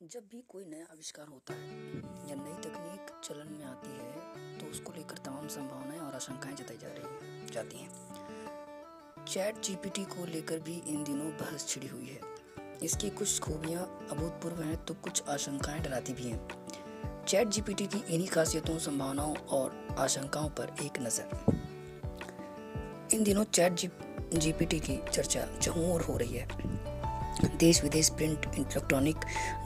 जब भी कोई नया आविष्कार होता है या नई तकनीक चलन में आती है तो उसको लेकर तमाम संभावनाएं और आशंकाएं जताई जाती हैं। चैट जीपीटी को लेकर भी इन दिनों बहस छिड़ी हुई है। इसकी कुछ खूबियां अभूतपूर्व हैं तो कुछ आशंकाएं डराती भी हैं। चैट जीपीटी की इन्हीं खासियतों, संभावनाओं और आशंकाओं पर एक नज़र। इन दिनों चैट जीपीटी की चर्चा चहुं ओर हो रही है। देश विदेश, प्रिंट, इलेक्ट्रॉनिक,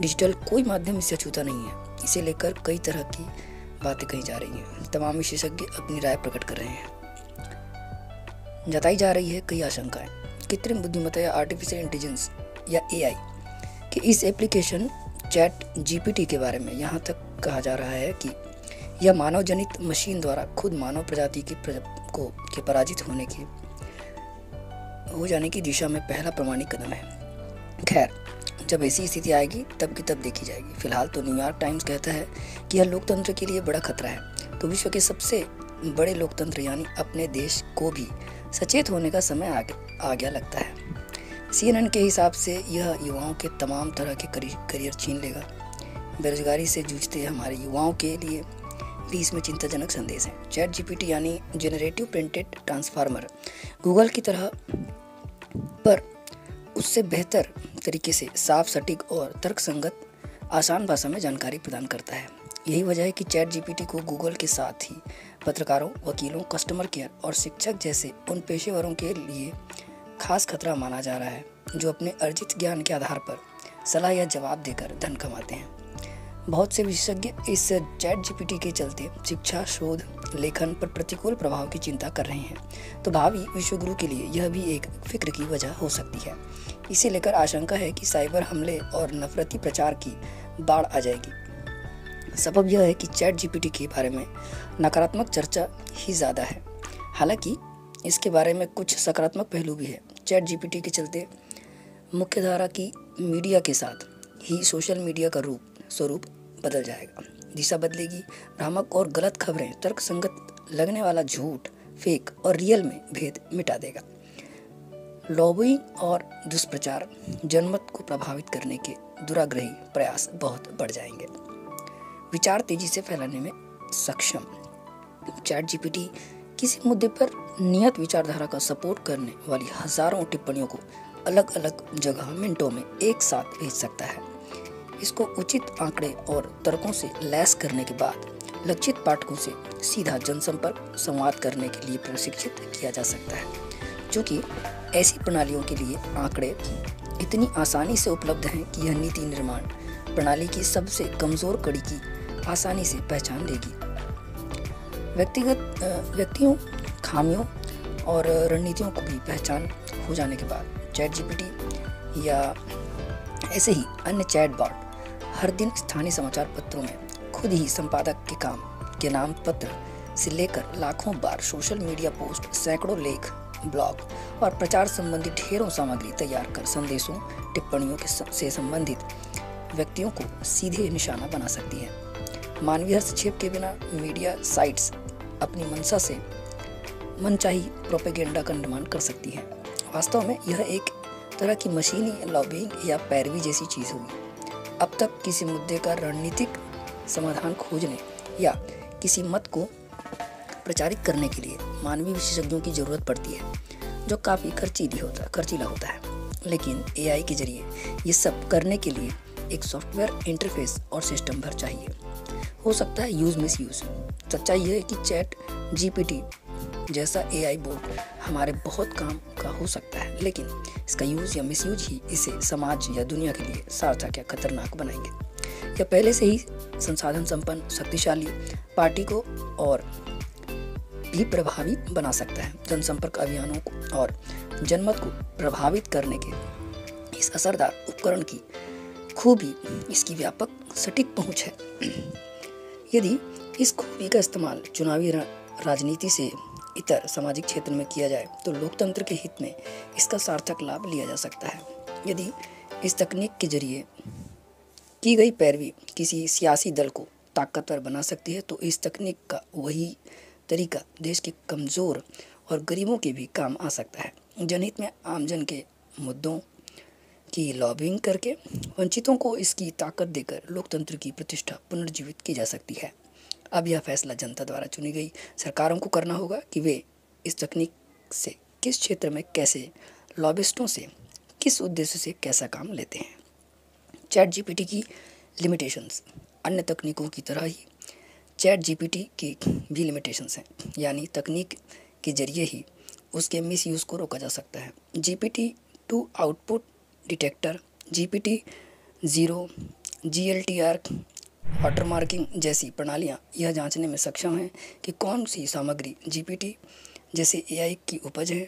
डिजिटल, कोई माध्यम इससे अछूता नहीं है। इसे लेकर कई तरह की बातें कही जा रही हैं। तमाम विशेषज्ञ अपनी राय प्रकट कर रहे हैं। जताई जा रही है कई आशंकाएं। कृत्रिम बुद्धिमत्ता या आर्टिफिशियल इंटेलिजेंस या एआई कि इस एप्लीकेशन चैट जीपीटी के बारे में यहाँ तक कहा जा रहा है कि यह मानव जनित मशीन द्वारा खुद मानव प्रजाति के पराजित हो जाने की दिशा में पहला प्रमाणिक कदम है। खैर, जब ऐसी स्थिति आएगी तब की तब देखी जाएगी। फिलहाल तो न्यूयॉर्क टाइम्स कहता है कि यह लोकतंत्र के लिए बड़ा खतरा है, तो विश्व के सबसे बड़े लोकतंत्र यानी अपने देश को भी सचेत होने का समय आ गया लगता है। CNN के हिसाब से यह युवाओं के तमाम तरह के करियर छीन लेगा। बेरोजगारी से जूझते हमारे युवाओं के लिए भी इसमें चिंताजनक संदेश है। चैट जीपीटी यानी जेनरेटिव प्रिंटेड ट्रांसफार्मर गूगल की तरह पर उससे बेहतर तरीके से साफ, सटीक और तर्कसंगत आसान भाषा में जानकारी प्रदान करता है। यही वजह है कि चैट जीपीटी को गूगल के साथ ही पत्रकारों, वकीलों, कस्टमर केयर और शिक्षक जैसे उन पेशेवरों के लिए खास खतरा माना जा रहा है जो अपने अर्जित ज्ञान के आधार पर सलाह या जवाब देकर धन कमाते हैं। बहुत से विशेषज्ञ इस चैट जीपीटी के चलते शिक्षा, शोध, लेखन पर प्रतिकूल प्रभाव की चिंता कर रहे हैं। तो भावी विश्वगुरु के लिए यह भी एक फिक्र की वजह हो सकती है। इसे लेकर आशंका है कि साइबर हमले और नफरती प्रचार की बाढ़ आ जाएगी। सबब यह है कि चैट जीपीटी के बारे में नकारात्मक चर्चा ही ज़्यादा है। हालांकि इसके बारे में कुछ सकारात्मक पहलू भी है। चैट जीपीटी के चलते मुख्यधारा की मीडिया के साथ ही सोशल मीडिया का स्वरूप बदल जाएगा। दिशा बदलेगी। भ्रामक और गलत खबरें, तर्कसंगत लगने वाला झूठ, फेक और रियल में भेद मिटा देगा। लॉबिंग और दुष्प्रचार, जनमत को प्रभावित करने के दुराग्रही प्रयास बहुत बढ़ जाएंगे। विचार तेजी से फैलाने में सक्षम चैट जीपीटी किसी मुद्दे पर नियत विचारधारा का सपोर्ट करने वाली हजारों टिप्पणियों को अलग अलग जगह मिनटों में एक साथ भेज सकता है। इसको उचित आंकड़े और तर्कों से लैस करने के बाद लक्षित पाठकों से सीधा जनसंपर्क संवाद करने के लिए प्रशिक्षित किया जा सकता है, क्योंकि ऐसी प्रणालियों के लिए आंकड़े इतनी आसानी से उपलब्ध हैं कि यह नीति निर्माण प्रणाली की सबसे कमजोर कड़ी की आसानी से पहचान लेगी। व्यक्तियों, खामियों और रणनीतियों को भी पहचान हो जाने के बाद चैट जीपीटी या ऐसे ही अन्य चैट बॉट हर दिन स्थानीय समाचार पत्रों में खुद ही संपादक के काम के नाम पत्र से लेकर लाखों बार सोशल मीडिया पोस्ट, सैकड़ों लेख, ब्लॉग और प्रचार संबंधी ढेरों सामग्री तैयार कर संदेशों, टिप्पणियों से संबंधित व्यक्तियों को सीधे निशाना बना सकती है। मानवीय हस्तक्षेप के बिना मीडिया साइट्स अपनी मंशा से मनचाही प्रोपेगेंडा का निर्माण कर सकती हैं। वास्तव में यह एक तरह की मशीनी लॉबिंग या पैरवी जैसी चीज होगी। अब तक किसी मुद्दे का रणनीतिक समाधान खोजने या किसी मत को प्रचारित करने के लिए मानवीय विशेषज्ञों की जरूरत पड़ती है, जो काफी खर्चीला होता है। लेकिन एआई के जरिए ये सब करने के लिए एक सॉफ्टवेयर इंटरफेस और सिस्टम भर चाहिए। हो सकता है यूज मिस यूज। सच्चाई यह है कि चैट जीपीटी जैसा एआई बोट हमारे बहुत काम का हो सकता है, लेकिन इसका यूज या मिसयूज ही इसे समाज या दुनिया के लिए सार्थक या खतरनाक बनाएंगे। यह पहले से ही संसाधन संपन्न, शक्तिशाली पार्टी को और भी प्रभावी बना सकता है। जनसंपर्क अभियानों को और जनमत को प्रभावित करने के इस असरदार उपकरण की खूबी इसकी व्यापक सटीक पहुंच है। यदि इस खूबी का इस्तेमाल चुनावी राजनीति से इतर सामाजिक क्षेत्र में किया जाए तो लोकतंत्र के हित में इसका सार्थक लाभ लिया जा सकता है। यदि इस तकनीक के जरिए की गई पैरवी किसी सियासी दल को ताकतवर बना सकती है, तो इस तकनीक का वही तरीका देश के कमज़ोर और गरीबों के भी काम आ सकता है। जनहित में आमजन के मुद्दों कि लॉबिंग करके वंचितों को इसकी ताकत देकर लोकतंत्र की प्रतिष्ठा पुनर्जीवित की जा सकती है। अब यह फैसला जनता द्वारा चुनी गई सरकारों को करना होगा कि वे इस तकनीक से किस क्षेत्र में कैसे, लॉबिस्टों से किस उद्देश्य से कैसा काम लेते हैं। चैट जीपीटी की लिमिटेशंस। अन्य तकनीकों की तरह ही चैट जीपीटी की भी लिमिटेशंस हैं, यानी तकनीक के जरिए ही उसके मिसयूज़ को रोका जा सकता है। GPT-2 output detector, GPT-0, GLTR, वाटरमार्किंग जैसी प्रणालियाँ यह जांचने में सक्षम हैं कि कौन सी सामग्री जीपीटी जैसे एआई की उपज है।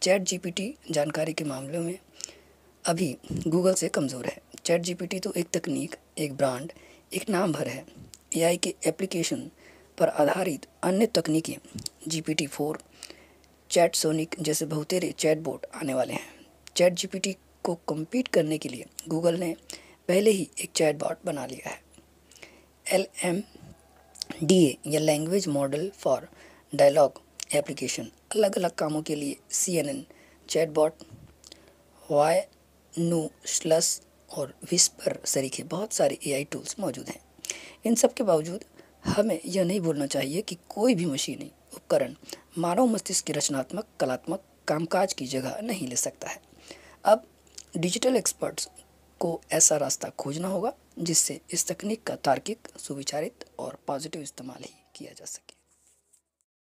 चैट जीपीटी जानकारी के मामले में अभी गूगल से कमज़ोर है। चैट जीपीटी तो एक तकनीक, एक ब्रांड, एक नाम भर है। एआई के एप्लीकेशन पर आधारित अन्य तकनीकें GPT-4, चैट सोनिक जैसे बहुतेरे चैटबॉट आने वाले हैं। चैट जीपीटी को कम्पीट करने के लिए गूगल ने पहले ही एक चैटबॉट बना लिया है। LMDA या language model for dialogue application अलग अलग कामों के लिए CNN चैटबॉट, वायनू स्लस और विस्पर सरीखे बहुत सारे एआई टूल्स मौजूद हैं। इन सब के बावजूद हमें यह नहीं भूलना चाहिए कि कोई भी मशीनी उपकरण मानव मस्तिष्क के रचनात्मक, कलात्मक कामकाज की जगह नहीं ले सकता है। अब डिजिटल एक्सपर्ट्स को ऐसा रास्ता खोजना होगा जिससे इस तकनीक का तार्किक, सुविचारित और पॉजिटिव इस्तेमाल ही किया जा सके।